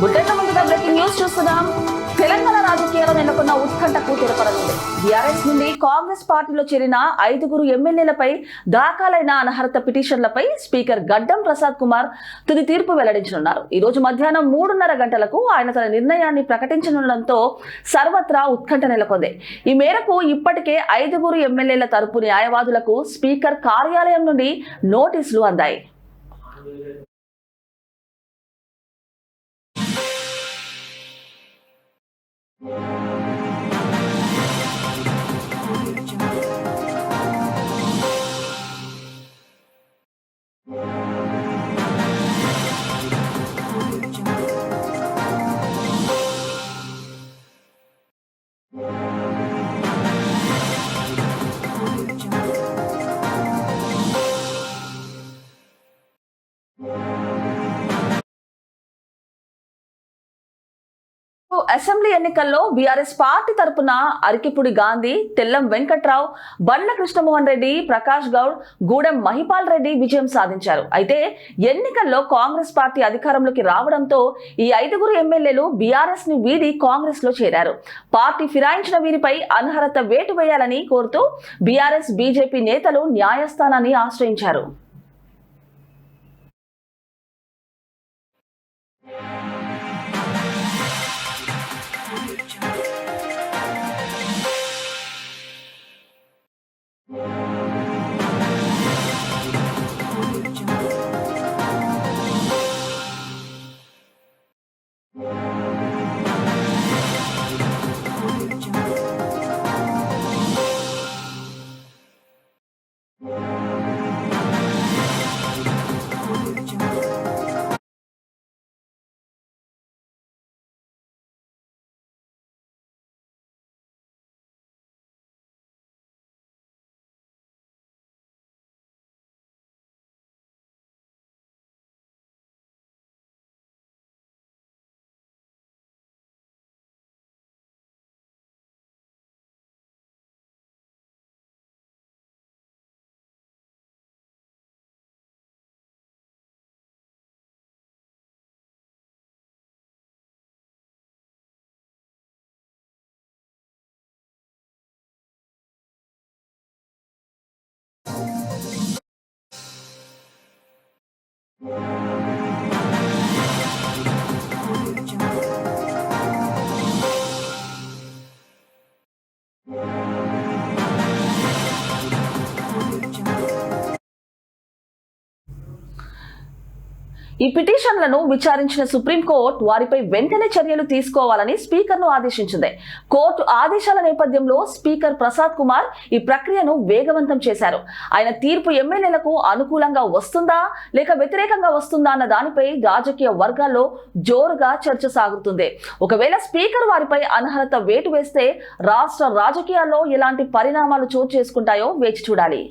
Bulletin ముందుగా breaking news చూస్తున్నాం. తెలంగాణ రాజకీయాల్లో నెలకొన్న ఉత్కంఠకు తెరపడనుంది. బీఆర్ఎస్ నుండి కాంగ్రెస్ పార్టీలో చేరిన 5 ఎమ్మెల్యేలపై దాఖలైన అనర్హత పిటిషన్లపై స్పీకర్ గడ్డం ప్రసాద్ కుమార్ తుది తీర్పు వెల్లడించనున్నారు. ఈ రోజు మధ్యాహ్నం 3:30 గంటలకు ఆయన తన నిర్ణయాన్ని ప్రకటించనుండడంతో సర్వత్రా ఉత్కంఠ నెలకొంది. ఈ మేరకు ఇప్పటికే 5 ఎమ్మెల్యేల తరపు న్యాయవాదులకు స్పీకర్ కార్యాలయం నుండి నోటీసులు అందాయి. అసెంబ్లీ ఎన్నికల్లో బీఆర్ఎస్ పార్టీ తరపున అరికిపుడి గాంధీ, తెల్లం వెంకట్రావు, బండ్ల కృష్ణమోహన్ రెడ్డి, ప్రకాష్ గౌడ్, గూడెం మహిపాల్ రెడ్డి విజయం సాధించారు. అయితే ఎన్నికల్లో కాంగ్రెస్ పార్టీ అధికారంలోకి రావడంతో ఈ 5 ఎమ్మెల్యేలు బీఆర్ఎస్ ని వీడి కాంగ్రెస్ లో చేరారు. పార్టీ ఫిరాయించిన వీరిపై అనర్హత వేటు వేయాలని కోరుతూ బీఆర్ఎస్, బీజేపీ నేతలు న్యాయస్థానాన్ని ఆశ్రయించారు. ఈ పిటిషన్లను విచారించిన సుప్రీంకోర్టు వారిపై వెంటనే చర్యలు తీసుకోవాలని స్పీకర్ను ఆదేశించింది. కోర్టు ఆదేశాల నేపథ్యంలో స్పీకర్ ప్రసాద్ కుమార్ ఈ ప్రక్రియను వేగవంతం చేశారు. ఆయన తీర్పు ఎమ్మెల్యేలకు అనుకూలంగా వస్తుందా లేక వ్యతిరేకంగా వస్తుందా అన్న దానిపై రాజకీయ వర్గాల్లో జోరుగా చర్చ సాగుతుంది. ఒకవేళ స్పీకర్ వారిపై అనర్హత వేటు వేస్తే రాష్ట్ర రాజకీయాల్లో ఎలాంటి పరిణామాలు చోటు చేసుకుంటాయో వేచి చూడాలి.